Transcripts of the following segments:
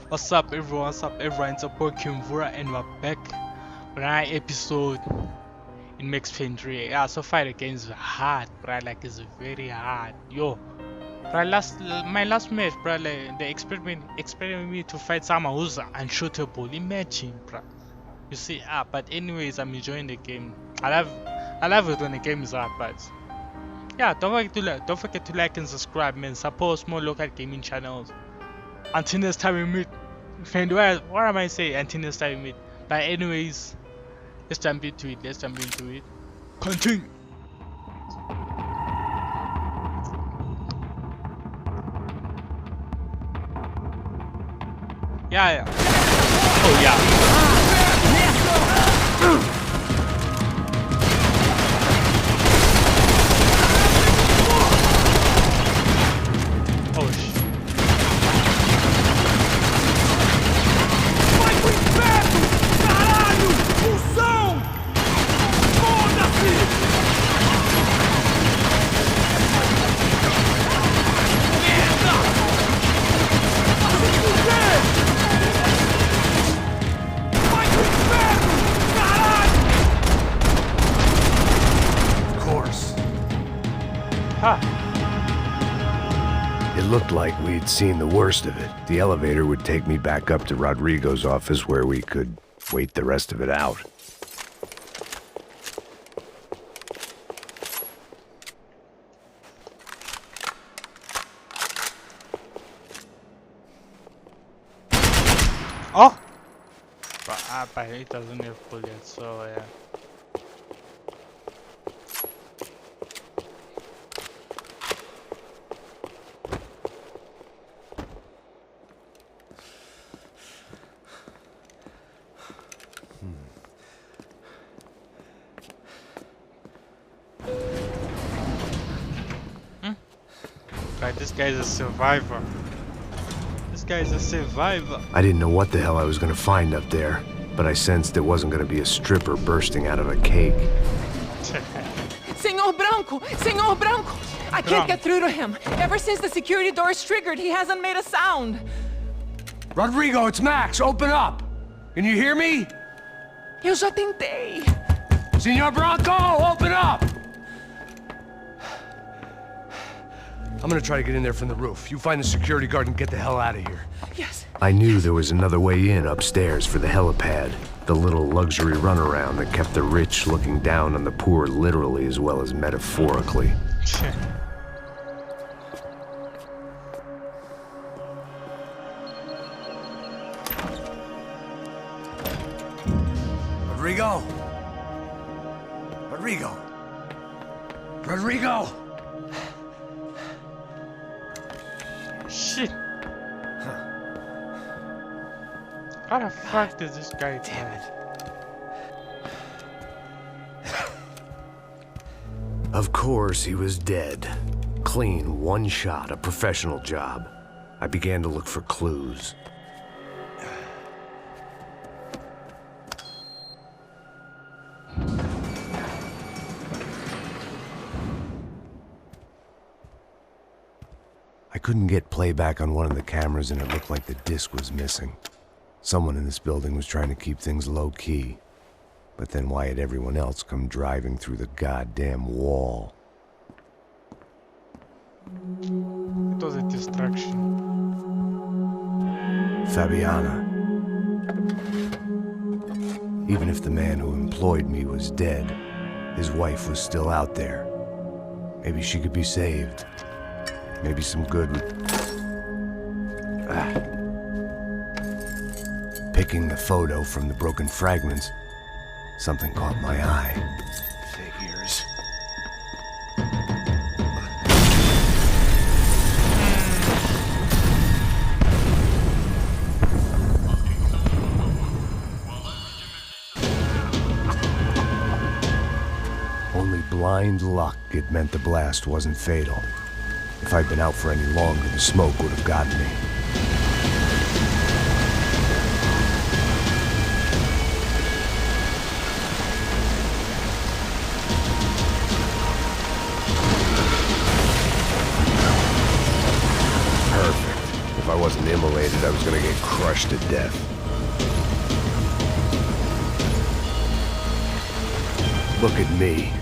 What's up everyone, it's a Kimvura and we're back with another episode in Max Payne 3. Yeah, so far the game is hard, bro, like it's very hard. Yo, bro, my last match, bro, like, they expected me to fight someone who's unshootable. Imagine, bro. You see, but anyways, I'm enjoying the game. I love it when the game is hard, but yeah, don't forget to like and subscribe, man. Support small local gaming channels. Until next time we meet. Friend, what am I saying? Until next time we meet. But anyways, let's jump into it. Continue. Yeah. Oh yeah. Oh shit. It looked like we'd seen the worst of it. The elevator would take me back up to Rodrigo's office where we could wait the rest of it out. Oh! But it doesn't have bullets, so yeah. Right, this guy's a survivor. I didn't know what the hell I was gonna find up there, but I sensed it wasn't gonna be a stripper bursting out of a cake. Senor Branco! I can't get through to him. Ever since the security door is triggered, he hasn't made a sound. Rodrigo, it's Max. Open up. Can you hear me? Eu já tentei. Senor Branco, open up! I'm gonna try to get in there from the roof. You find the security guard and get the hell out of here. Yes. I knew there was another way in upstairs for the helipad, the little luxury runaround that kept the rich looking down on the poor literally as well as metaphorically. Rodrigo! Shit. How the fuck does this guy Damn it. Of course, he was dead. Clean, one shot, a professional job. I began to look for clues. I couldn't get playback on one of the cameras and it looked like the disc was missing. Someone in this building was trying to keep things low-key. But then why had everyone else come driving through the goddamn wall? It was a distraction. Fabiana. Even if the man who employed me was dead, his wife was still out there. Maybe she could be saved. Maybe some good would... Picking the photo from the broken fragments, something caught my eye. Figures. Only blind luck it meant the blast wasn't fatal. If I'd been out for any longer, the smoke would have gotten me. assimilated, I was gonna get crushed to death. Look at me.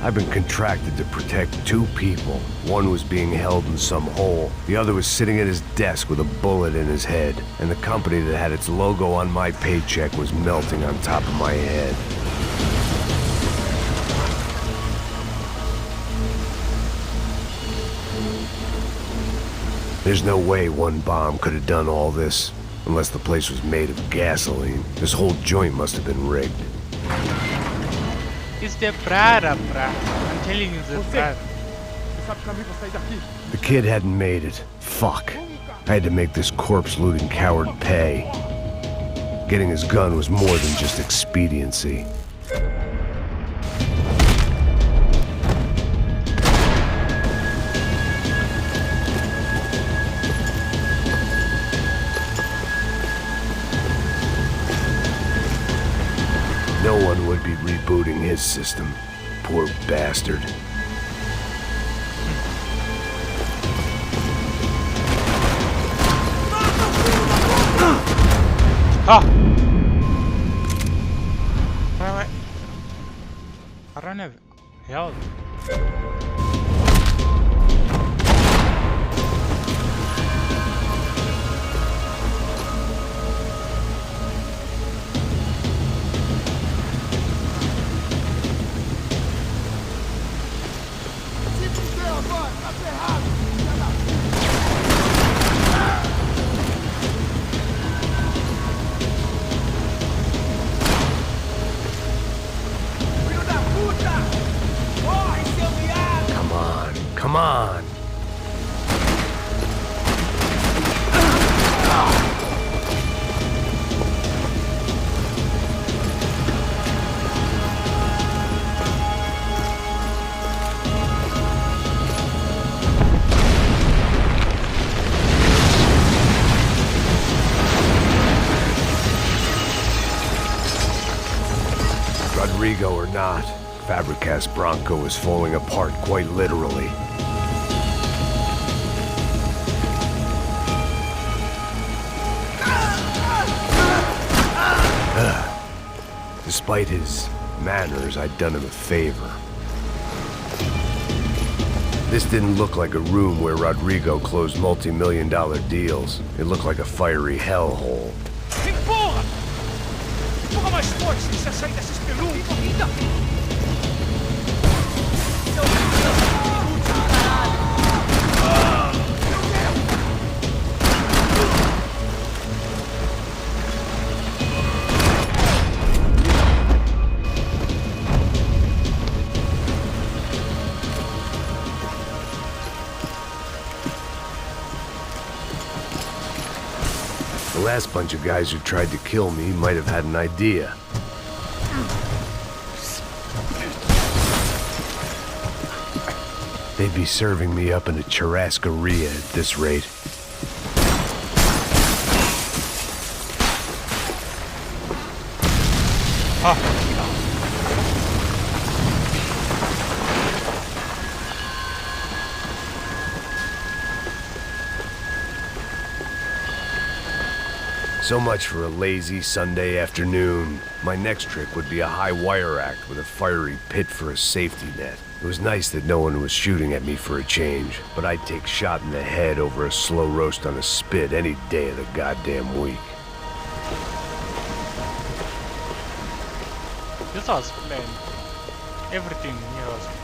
I've been contracted to protect two people. One was being held in some hole. The other was sitting at his desk with a bullet in his head. And the company that had its logo on my paycheck was melting on top of my head. There's no way one bomb could have done all this. Unless the place was made of gasoline. This whole joint must have been rigged. It's the Prada, I'm telling you the Prada. The kid hadn't made it. Fuck. I had to make this corpse-looting coward pay. Getting his gun was more than just expediency. No one would be rebooting his system. Poor bastard. Ah! I don't have health. Come on. Rodrigo or not, Fabricas Bronco is falling apart quite literally. Despite his manners, I'd done him a favor. This didn't look like a room where Rodrigo closed multi-million-dollar deals. It looked like a fiery hellhole. Empurra! Empurra mais forte se você sair dessa espelunca! The last bunch of guys who tried to kill me might have had an idea. They'd be serving me up in a churrascaria at this rate. So much for a lazy Sunday afternoon. My next trick would be a high wire act with a fiery pit for a safety net. It was nice that no one was shooting at me for a change, but I'd take shot in the head over a slow roast on a spit any day of the goddamn week. This was planned. Everything here was planned.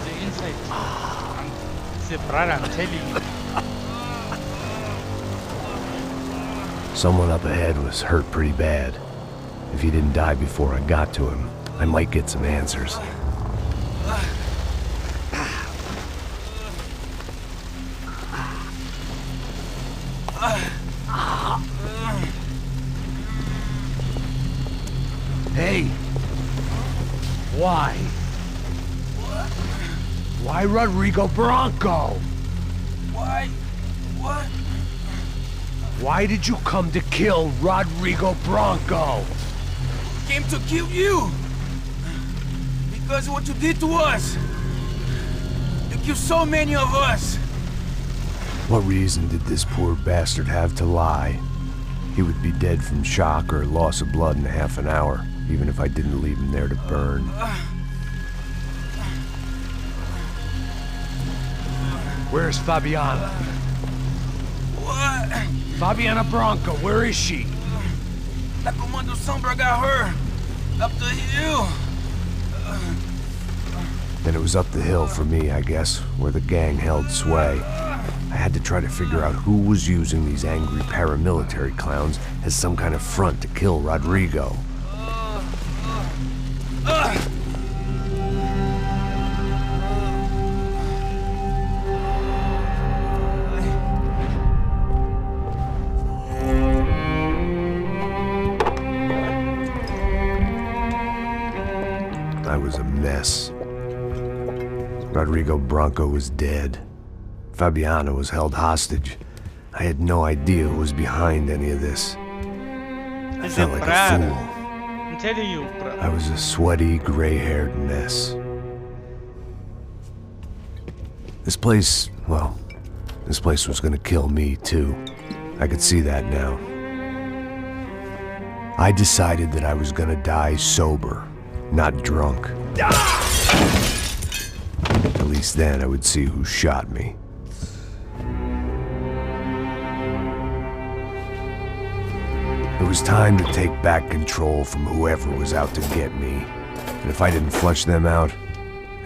The inside. It's a brother, I'm telling you. Someone up ahead was hurt pretty bad. If he didn't die before I got to him, I might get some answers. Hey! Why? Why Rodrigo Bronco? Why? What? Why did you come to kill Rodrigo Bronco? Came to kill you! Because of what you did to us. You killed so many of us. What reason did this poor bastard have to lie? He would be dead from shock or loss of blood in half an hour, even if I didn't leave him there to burn. Where's Fabiana? What? Fabiana Branco, where is she? La Comando Sombra got her. Up the hill. Then it was up the hill for me, I guess, where the gang held sway. I had to try to figure out who was using these angry paramilitary clowns as some kind of front to kill Rodrigo. I was a mess. Rodrigo Branco was dead. Fabiana was held hostage. I had no idea who was behind any of this. I felt like a fool. I'm telling you, bro. I was a sweaty, gray-haired mess. This place, well, this place was gonna kill me too. I could see that now. I decided that I was gonna die sober, not drunk. At least then I would see who shot me. It was time to take back control from whoever was out to get me. And if I didn't flush them out,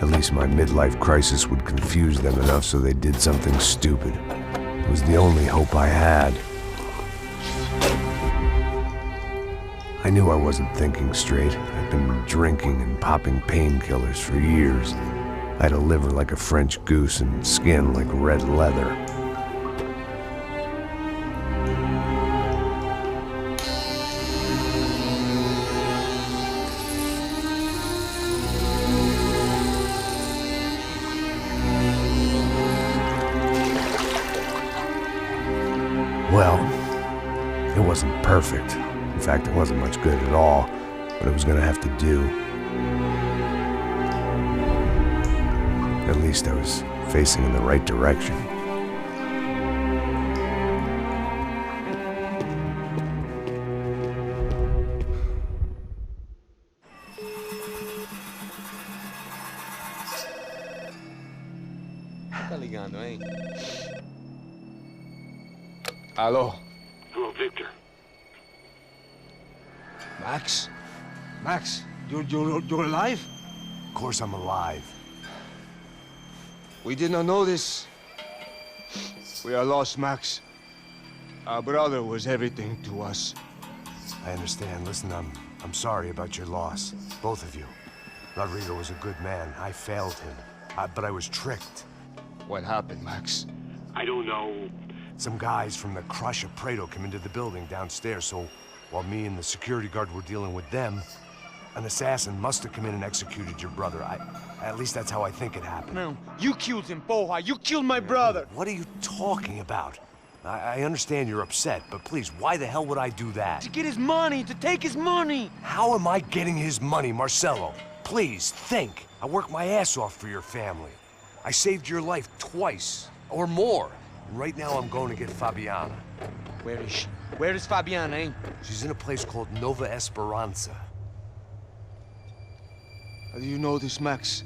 at least my midlife crisis would confuse them enough so they did something stupid. It was the only hope I had. I knew I wasn't thinking straight. I'd been drinking and popping painkillers for years. I had a liver like a French goose and skin like red leather. Well, it wasn't perfect. In fact, it wasn't much good at all, but it was gonna have to do. At least I was facing in the right direction. Tá ligando, hein? Alô? Hello, Victor. Max? Max, you're alive? Of course I'm alive. We did not know this. We are lost, Max. Our brother was everything to us. I understand. Listen, I'm sorry about your loss. Both of you. Rodrigo was a good man. I failed him. But I was tricked. What happened, Max? I don't know. Some guys from the Crush of Prado came into the building downstairs, so while me and the security guard were dealing with them, an assassin must have come in and executed your brother. At least that's how I think it happened. No, you killed him, porra. You killed my brother. What are you talking about? I understand you're upset, but please, why the hell would I do that? To get his money, to take his money. How am I getting his money, Marcelo? Please, think. I worked my ass off for your family. I saved your life twice, or more. And right now I'm going to get Fabiana. Where is she? Where is Fabiana, eh? She's in a place called Nova Esperanza. How do you know this, Max?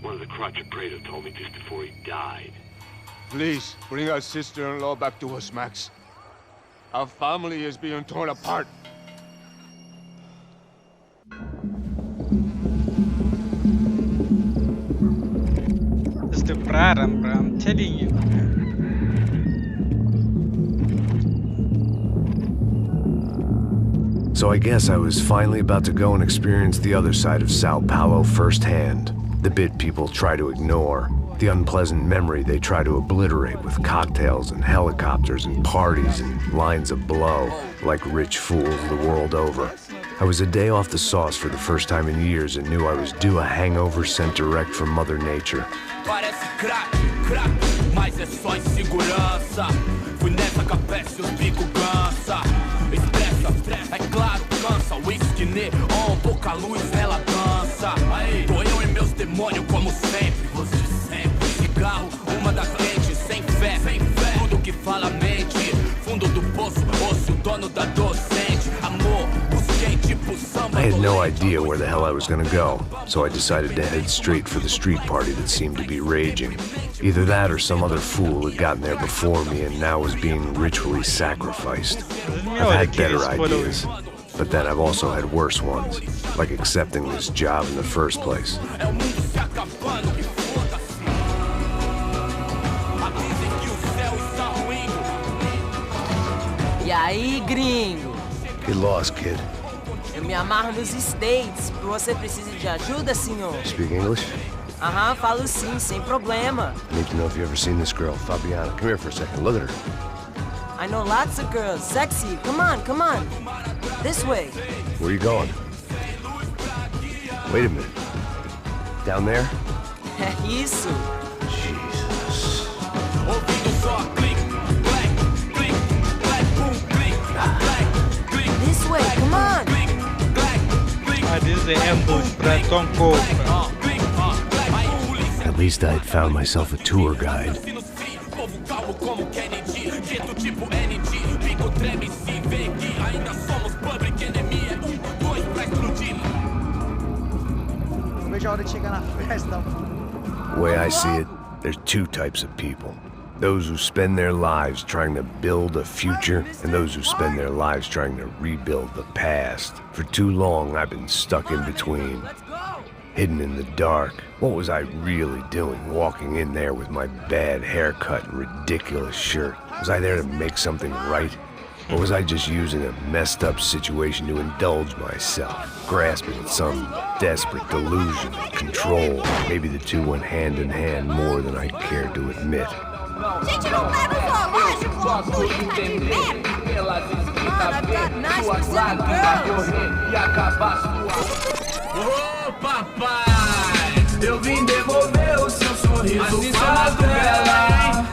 One of the crotch of Prado told me just before he died. Please, bring our sister-in-law back to us, Max. Our family is being torn apart. It's the problem, bro. I'm telling you. So I guess I was finally about to go and experience the other side of São Paulo firsthand. The bit people try to ignore. The unpleasant memory they try to obliterate with cocktails and helicopters and parties and lines of blow, like rich fools the world over. I was a day off the sauce for the first time in years and knew I was due a hangover sent direct from Mother Nature. Parece crack, crack, mas é só insegurança. Fui nessa capeste, os bico cansa. Expressa, é claro, cansa. Whisky neon, pouca luz, ela dança. plano da docente. Amor, busquei tipo samba. I had no idea where the hell I was gonna go, so I decided to head straight for the street party that seemed to be raging. Either that or some other fool had gotten there before me and now was being ritually sacrificed. I've had better ideas, but then I've also had worse ones, like accepting this job in the first place. É o mundo se acabando, que foda-se. Avisem que o céu está ruindo. E aí, gringo? Get lost, kid. Eu me amarro nos States. Você precisa de ajuda, senhor? Speak English? Aham, falo sim, sem problema. I need to know if you've ever seen this girl, Fabiana. Come here for a second. Look at her. I know lots of girls. Sexy. Come on, come on. This way. Where are you going? Wait a minute. Down there? É isso. Jesus. Ouvindo só clique, black, clique, black, boom, clique, black, clique. This way, come on. Ah, this is the ambush pra Tom Cole. At least I had found myself a tour guide. Povo calmo como Kennedy, dito tipo ND. Pico treme se vê que ainda somos public enemy. É 1, 2 pra explodir. Não vejo a hora de chegar na festa. The way I see it, there's two types of people. Those who spend their lives trying to build a future, and those who spend their lives trying to rebuild the past. For too long, I've been stuck in between. Hidden in the dark. What was I really doing walking in there with my bad haircut and ridiculous shirt? Was I there to make something right? Or was I just using a messed up situation to indulge myself, grasping at some desperate delusion of control? Maybe the two went hand in hand more than I cared to admit. Gente, não pega o zoológico! Tu ia sair perto! Mano, I've got nice Brazilian girls! Ô papai, eu vim devolver o seu sorriso pra tela.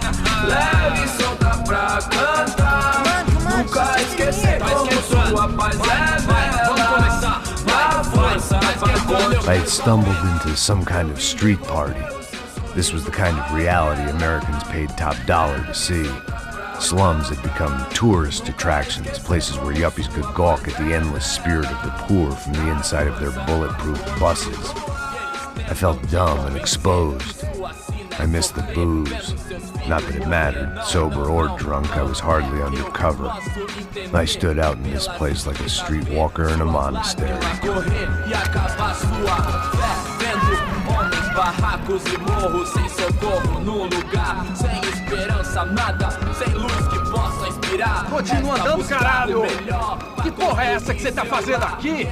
Leve e solta pra cantar. Nunca esquecer como sua paz é bela. Na força pra I had stumbled into some kind of street party. This was the kind of reality Americans paid top dollar to see. Slums had become tourist attractions, places where yuppies could gawk at the endless spirit of the poor from the inside of their bulletproof buses. I felt dumb and exposed. I missed the booze. Not that it mattered, sober or drunk, I was hardly undercover. I stood out in this place like a streetwalker in a monastery. Barracos e morros sem socorro no lugar, sem esperança, nada, sem luz que possa inspirar. Continua andando, caralho! Que porra é essa que você tá fazendo aqui?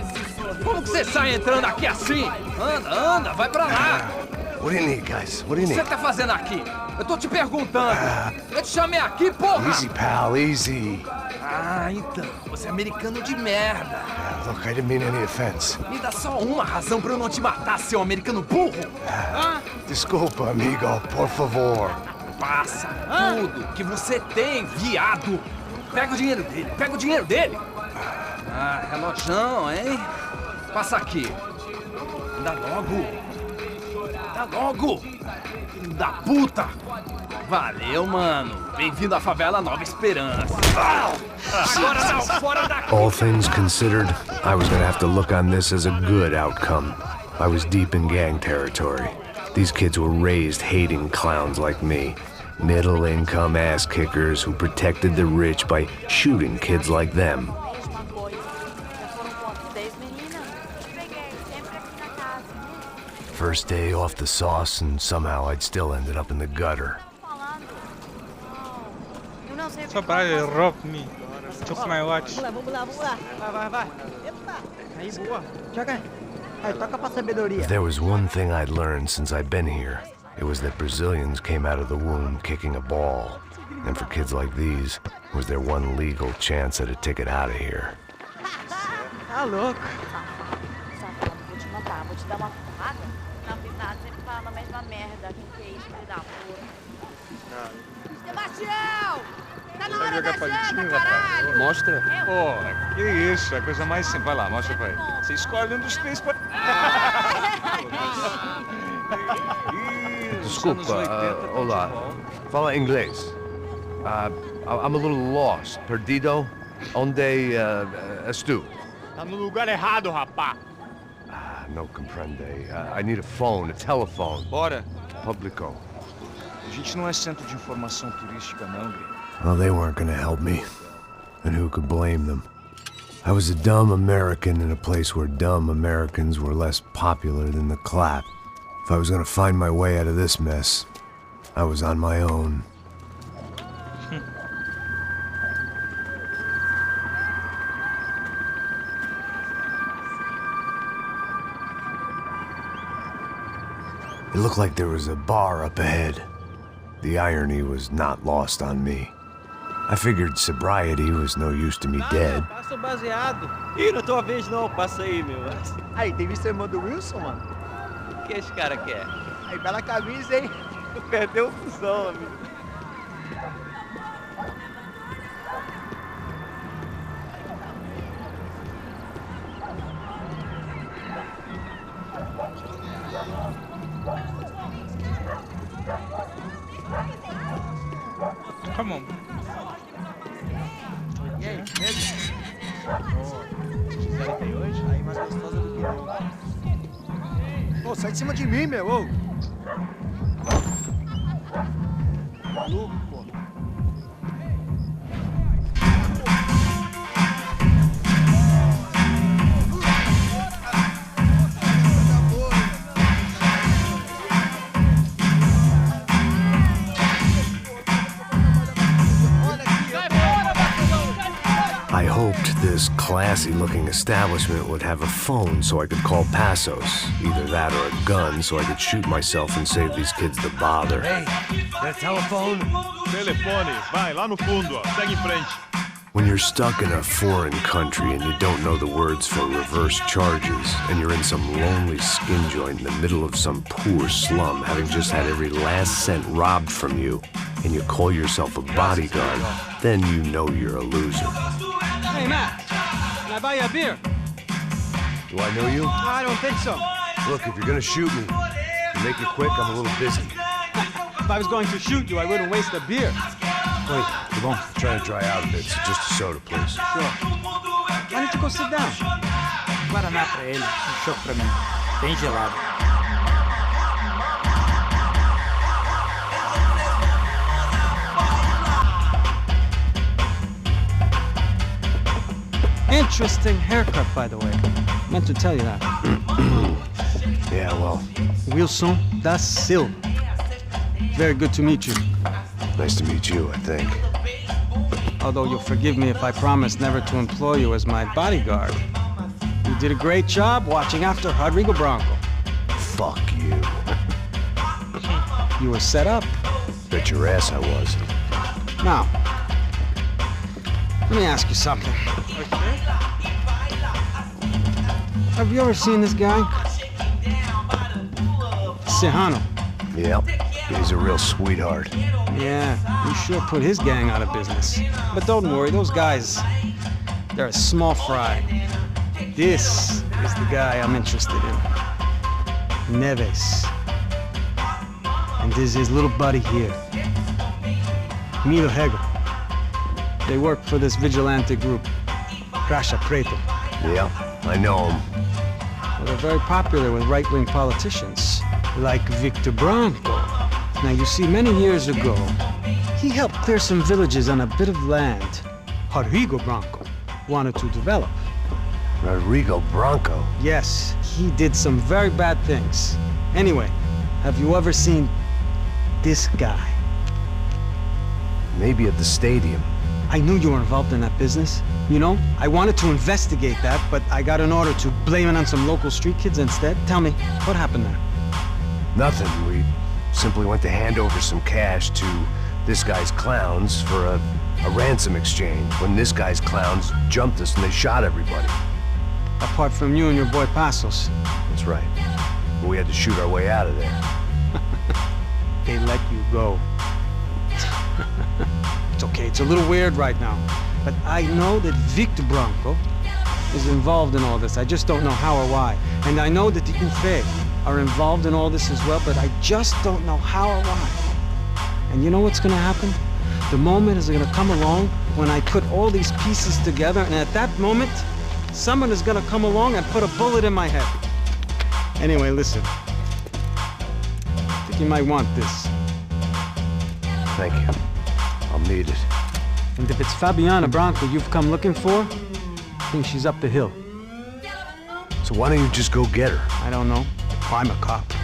Como que você sai entrando aqui assim? Anda, anda, vai pra lá! What do you need, guys? What do you O que need? você tá fazendo aqui? Eu tô te perguntando. Eu te chamei aqui, porra! Easy, pal, easy. Ah, então, você é americano de merda. Look, I didn't mean any offense. Me dá só uma razão pra eu não te matar, seu americano burro. Desculpa, amigo, por favor. Passa tudo que você tem, viado. Pega o dinheiro dele, pega o dinheiro dele. Ah, relojão, hein? Passa aqui. Dá logo. Dá logo. Filho da puta. Valeu, mano. Bem-vindo à favela Nova Esperança. Agora não, fora daqui. All things considered, I was gonna have to look on this as a good outcome. I was deep in gang territory. These kids were raised hating clowns like me. Middle-income ass-kickers who protected the rich by shooting kids like them. First day off the sauce, and somehow I'd still ended up in the gutter. Somebody robbed me. Took my watch. Vamos lá. Vai. Epa! Aí, boa. Joga. Aí, toca pra sabedoria. If there was one thing I'd learned since I'd been here, it was that Brazilians came out of the womb kicking a ball. And for kids like these, it was their one legal chance at a ticket out of here. Tá louco. Vou te matar, vou te dar uma porrada. Não fiz nada, sempre falando a mesma merda. Quem que é isso, filho da porra? Sebastião! Tá na hora da janta, caralho! Mostra. Pô, que isso, é a coisa mais simples. Vai lá, mostra pra ele. Você escolhe um dos três. Desculpa, olá. Fala inglês. I'm a little lost. Perdido? Onde estou? Tá no lugar errado, rapá. No comprende. I need a phone, a telephone. Bora. Publico. A gente não é centro de informação turística, não, Gringo. Well, they weren't gonna help me. And who could blame them? I was a dumb American in a place where dumb Americans were less popular than the clap. If I was gonna find my way out of this mess, I was on my own. It looked like there was a bar up ahead. The irony was not lost on me. I figured sobriety was no use to me dead. Passa o baseado. Ih, não é tua vez não, passa aí, meu. Aí, tem visto a irmã do Wilson, mano? O que esse cara quer? Aí, bela camisa, hein? Perdeu o fusão, amigo. Come on. E aí, beleza? Ó, tem hoje? Aí, mais gostosa do que eu. Ô, sai de cima de mim, meu, ô! Maluco, pô. I hoped this classy-looking establishment would have a phone so I could call Passos. Either that or a gun so I could shoot myself and save these kids the bother. Hey, that telephone? Telefone, vai, lá no fundo, ó. Segue em frente. When you're stuck in a foreign country and you don't know the words for reverse charges, and you're in some lonely skin joint in the middle of some poor slum, having just had every last cent robbed from you, and you call yourself a bodyguard, then you know you're a loser. Hey, Matt, can I buy you a beer? Do I know you? I don't think so. Look, if you're gonna shoot me, make it quick, I'm a little busy. If I was going to shoot you, I wouldn't waste a beer. Wait, come on. I'm trying to dry out a bit, so just a soda, please. Sure. Why don't you go sit down? Guaraná pra ele, choco pra mim. Bem gelado. Interesting haircut, by the way. Meant to tell you that. Yeah, well, Wilson da Silva. Very good to meet you. nice to meet you, I think. Although you'll forgive me if I promise never to employ you as my bodyguard. You did a great job watching after Rodrigo Bronco. Fuck you. You were set up. Bet your ass I was. Now, let me ask you something. Have you ever seen this guy? Serrano. Yep, he's a real sweetheart. Yeah, he sure put his gang out of business. But don't worry, those guys, they're a small fry. This is the guy I'm interested in. Neves. And this is his little buddy here. Milo Hegel. They work for this vigilante group, Crasha Preto. Yeah, I know him. Well, they're very popular with right-wing politicians, like Victor Bronco. Now, you see, many years ago, he helped clear some villages on a bit of land Rodrigo Bronco wanted to develop. Rodrigo Bronco? Yes, he did some very bad things. Anyway, have you ever seen this guy? Maybe at the stadium. I knew you were involved in that business. You know, I wanted to investigate that, but I got an order to blame it on some local street kids instead. Tell me, what happened there? Nothing. We simply went to hand over some cash to this guy's clowns for a ransom exchange when this guy's clowns jumped us and they shot everybody. Apart from you and your boy Passos. That's right. But we had to shoot our way out of there. They let you go. It's okay, it's a little weird right now. But I know that Victor Bronco is involved in all this. I just don't know how or why. And I know that the UFE are involved in all this as well, but I just don't know how or why. And you know what's gonna happen? The moment is gonna come along when I put all these pieces together, and at that moment, someone is gonna come along and put a bullet in my head. Anyway, listen. I think you might want this. Thank you. I'll need it. And if it's Fabiana Branco you've come looking for, I think she's up the hill. So why don't you just go get her? I don't know. I'm a cop. I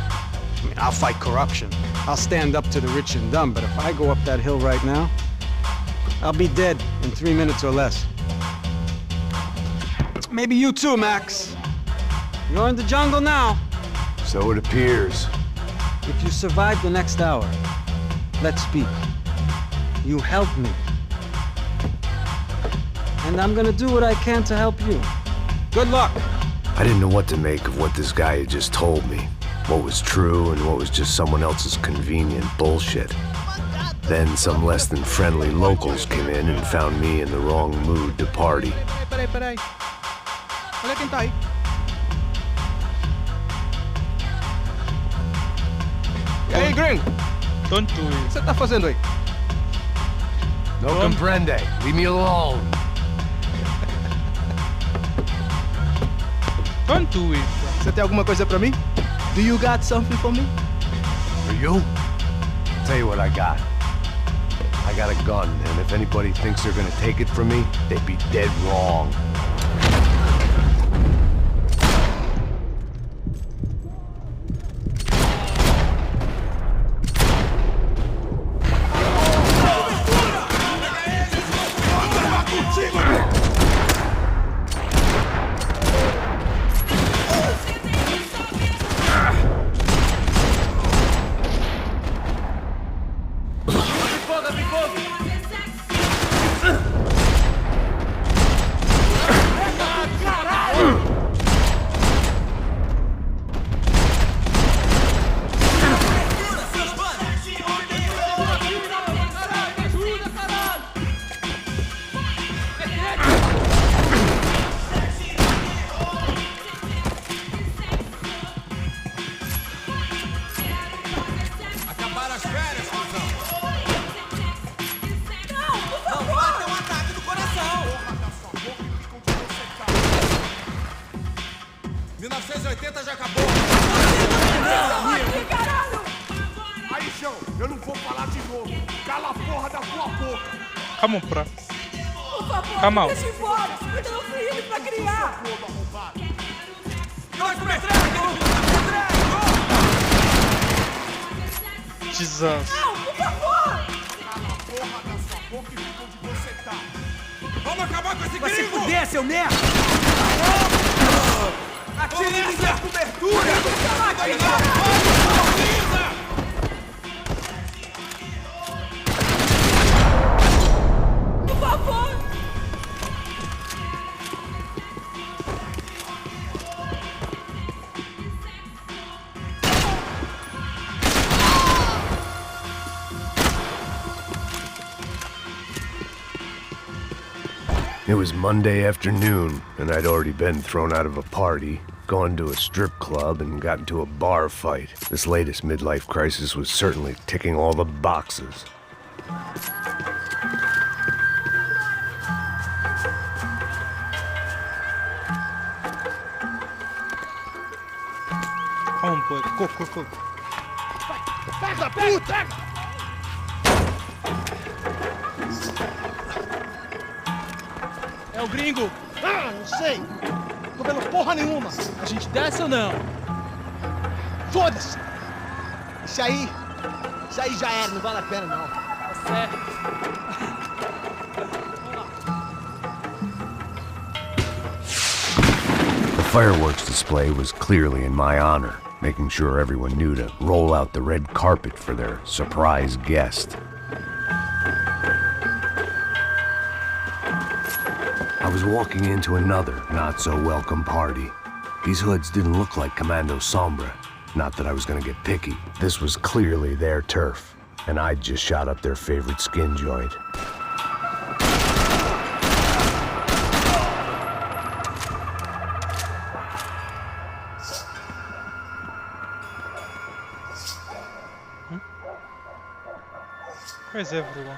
mean, I'll fight corruption. I'll stand up to the rich and dumb, but if I go up that hill right now, I'll be dead in 3 minutes or less. Maybe you too, Max. You're in the jungle now. So it appears. If you survive the next hour, let's speak. You help me. And I'm gonna do what I can to help you. Good luck. I didn't know what to make of what this guy had just told me. What was true and what was just someone else's convenient bullshit. Then some less than friendly locals came in and found me in the wrong mood to party. Peraí. Olha quem tá aí. E aí, gringo? Don't do O que it. você tá fazendo aí? No comprende. Leave me alone. Don't do it. Você tem alguma coisa pra mim? Do you got something for me? For you? Tell you what I got. I got a gun, and if anybody thinks they're gonna take it from me, they'd be dead wrong. Come on, bro. Come on. Deixa embora. Eu tenho filho pra criar. Jesus. Não, por favor. Vamos acabar com esse Vai se gringo! fuder, seu merda! Atire em minha cobertura! Por favor. It was Monday afternoon, and I'd already been thrown out of a party, gone to a strip club, and got into a bar fight. This latest midlife crisis was certainly ticking all the boxes. Come on, boy. Go. Pega, puta! É o gringo! Ah, não sei! Tô vendo porra nenhuma! A gente desce ou não? Foda-se! Isso aí já era, não vale a pena não. Tá certo. The fireworks display was clearly in my honor, making sure everyone knew to roll out the red carpet for their surprise guest. I was walking into another not-so-welcome party. These hoods didn't look like Commando Sombra. Not that I was gonna get picky. This was clearly their turf, and I'd just shot up their favorite skin joint. Where's everyone?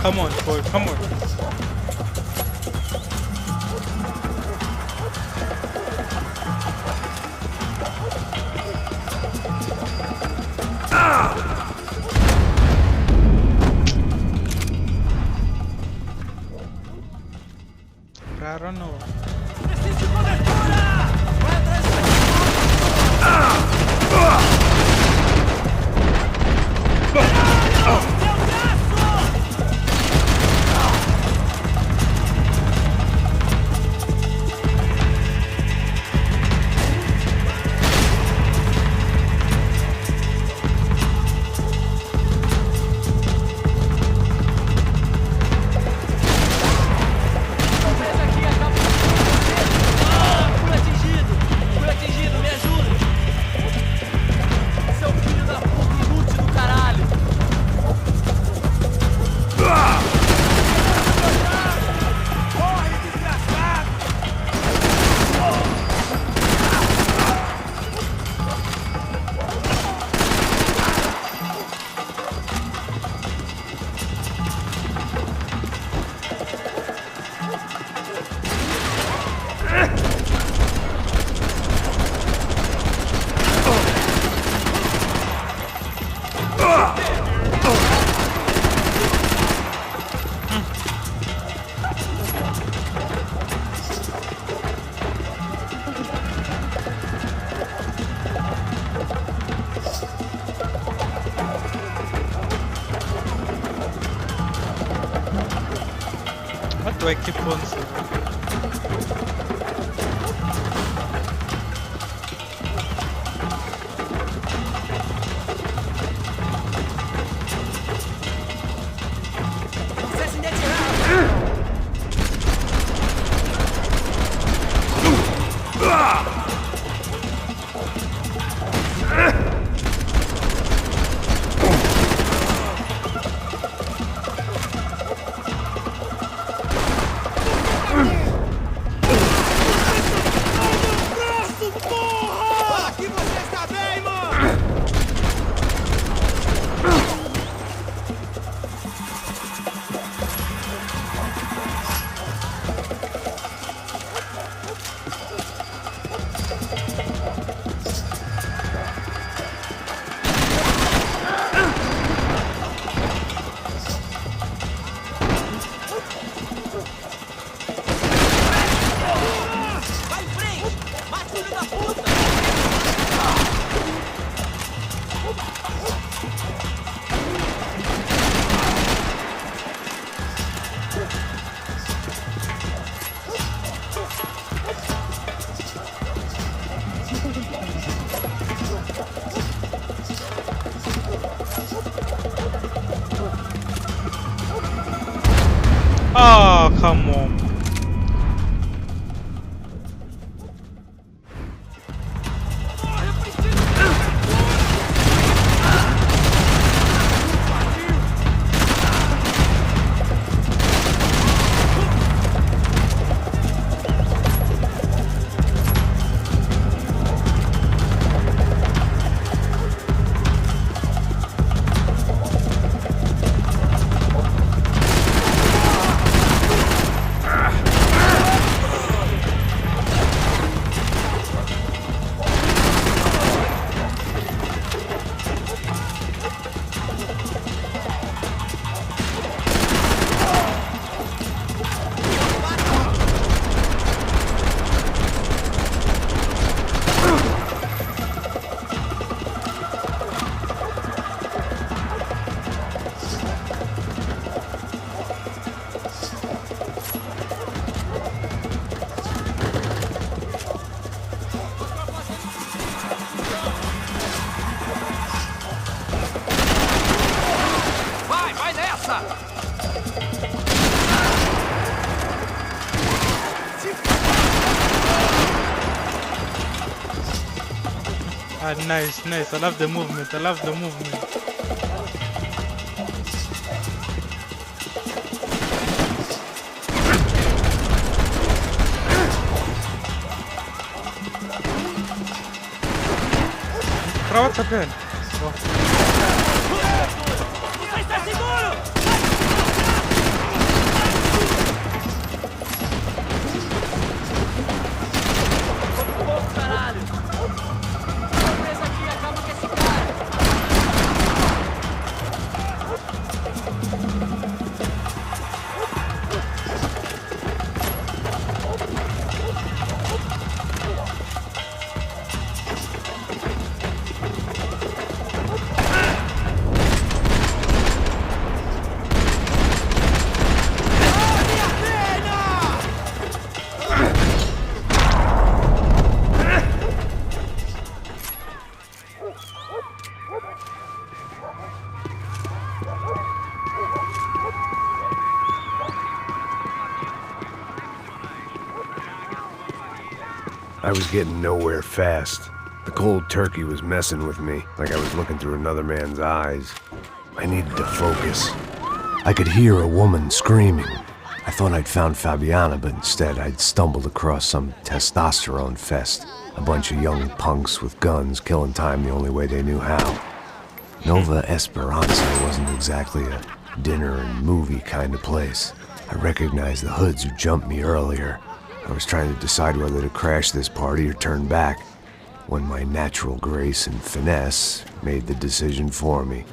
Come on, boy, come on. I don't know. What do I keep on saying? Oh, come on. Ah, nice, nice. I love the movement. I love the movement. What's happening? I was getting nowhere fast. The cold turkey was messing with me, like I was looking through another man's eyes. I needed to focus. I could hear a woman screaming. I thought I'd found Fabiana, but instead I'd stumbled across some testosterone fest. A bunch of young punks with guns killing time the only way they knew how. Nova Esperanza wasn't exactly a dinner and movie kind of place. I recognized the hoods who jumped me earlier. I was trying to decide whether to crash this party or turn back, when my natural grace and finesse made the decision for me.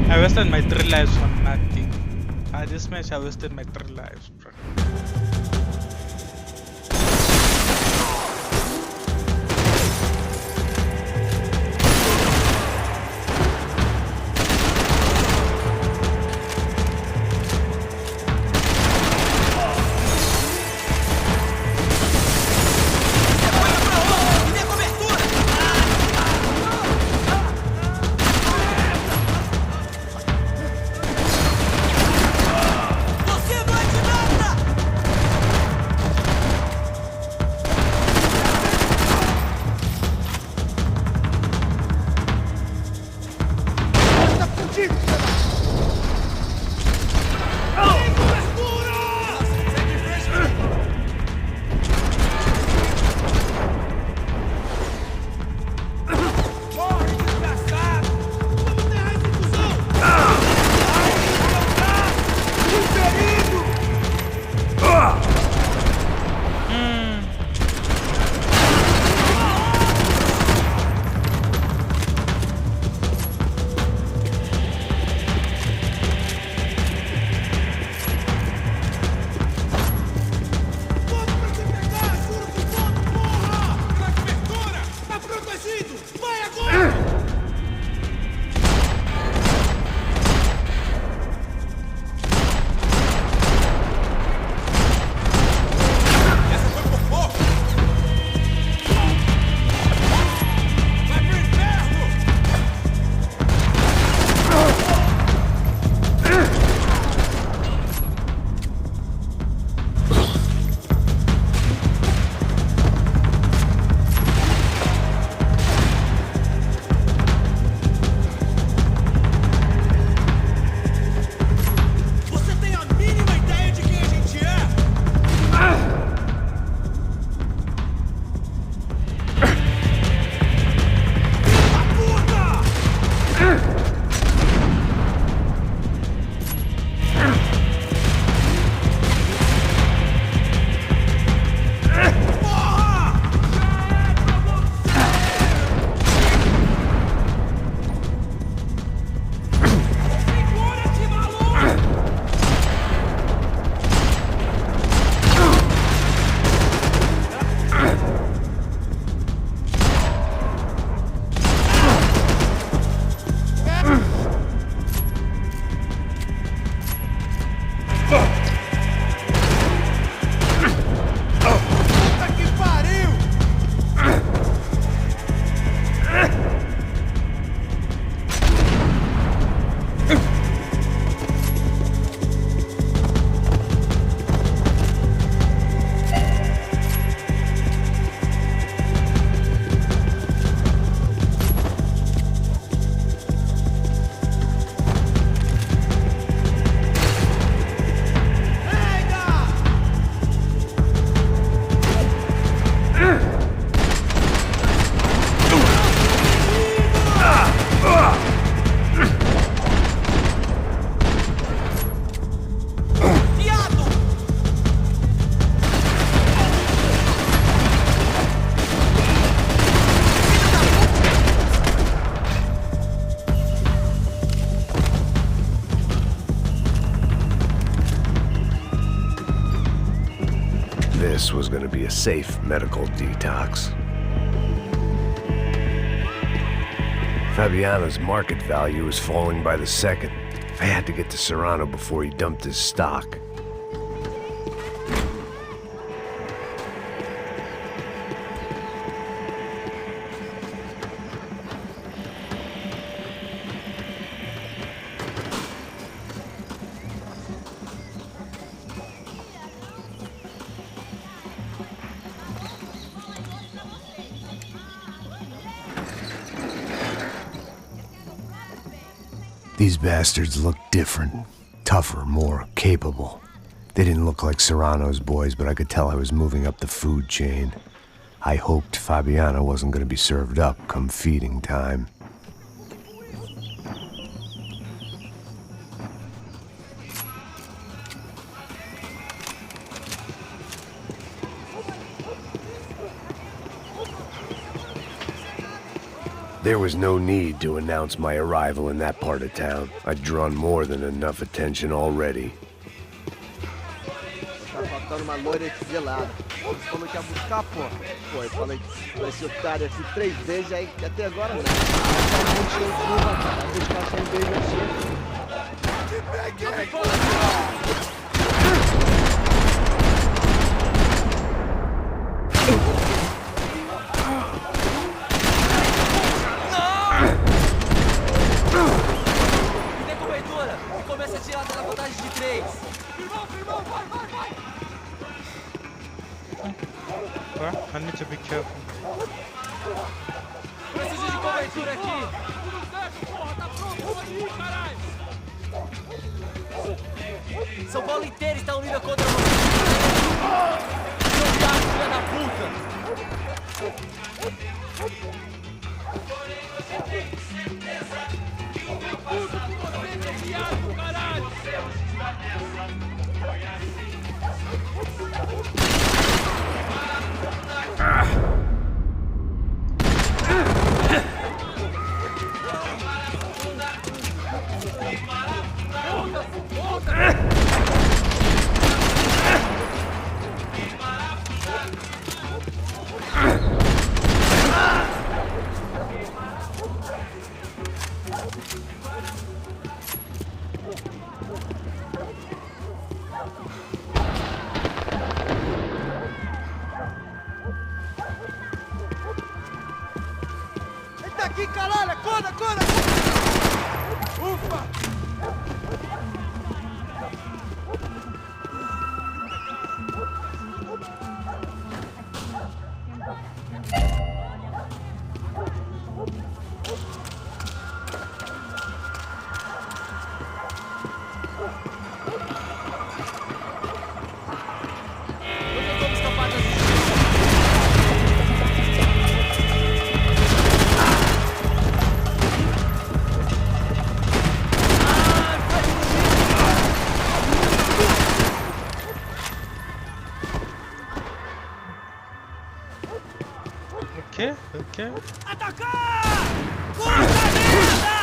I wasted my 3 lives on nothing. This match I wasted my 3 lives, bro. this was gonna be a safe medical detox. Fabiano's market value was falling by the second. I had to get to Serrano before he dumped his stock. These bastards looked different, tougher, more capable. They didn't look like Serrano's boys, but I could tell I was moving up the food chain. I hoped Fabiano wasn't going to be served up come feeding time. There was no need to announce my arrival in that part of town. I'd drawn more than enough attention already. Tá faltando uma loira gelada. Você falou que ia buscar, pô. Pô, eu falei pra esse otário aqui 3 vezes, aí até agora não. Essa mão de curva, cara. A gente passou um beijo assim. Começa a tirar na vantagem de 3. I need to be careful. Preciso de cobertura aqui. São Paulo inteiro está unida contra você. Seu viado, filha da puta. Aqui, caralho! Acorda, acorda! Ufa! Okay. Atacar! Puta merda!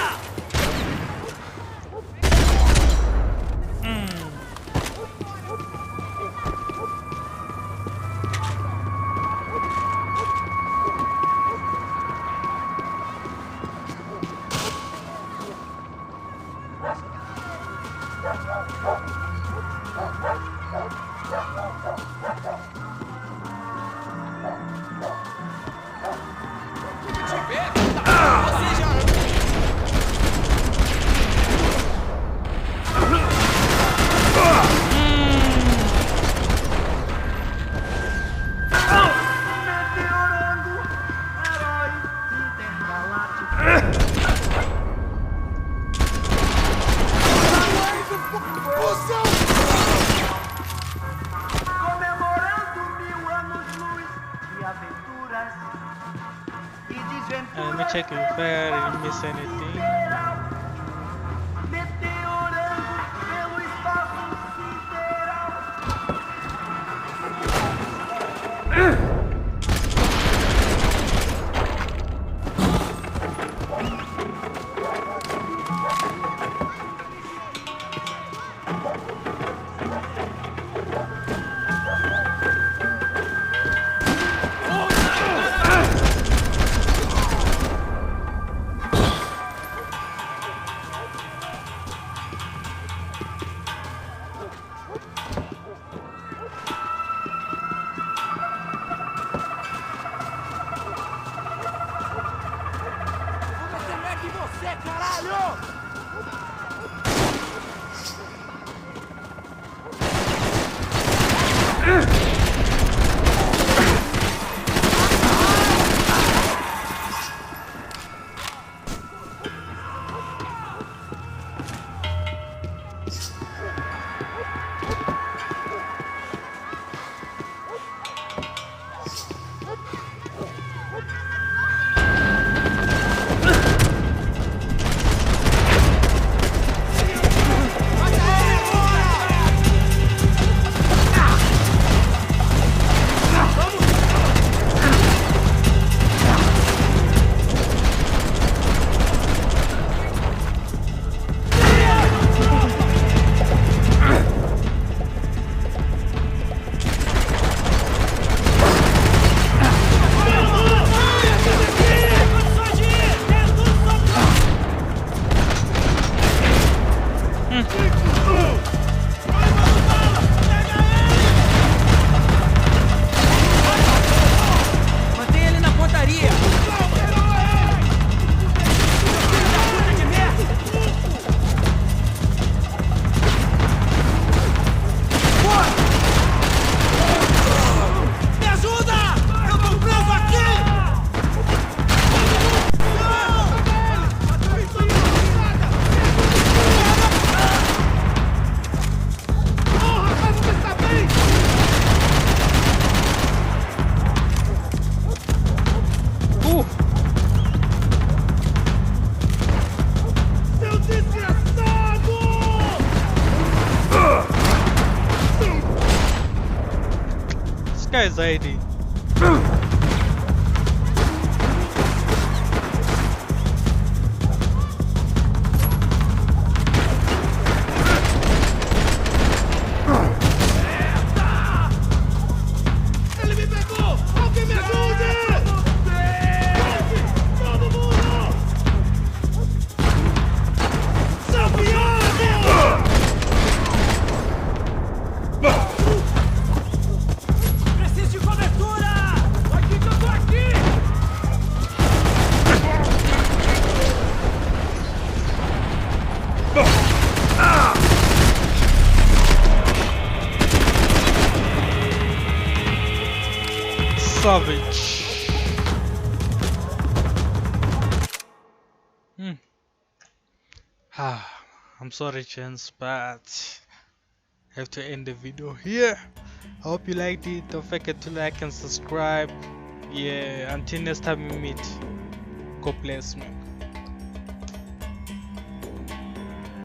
Let me check if I didn't miss anything. você, caralho! Guy's ID. Ele me pegou! Alguém me ajude! Todo mundo! Seu viado! Preciso de cobertura! Aqui que eu tô aqui! Savage. I'm sorry, gents, but I have to end the video here. I hope you liked it. Don't forget to like and subscribe. Yeah, until next time we meet. God bless me.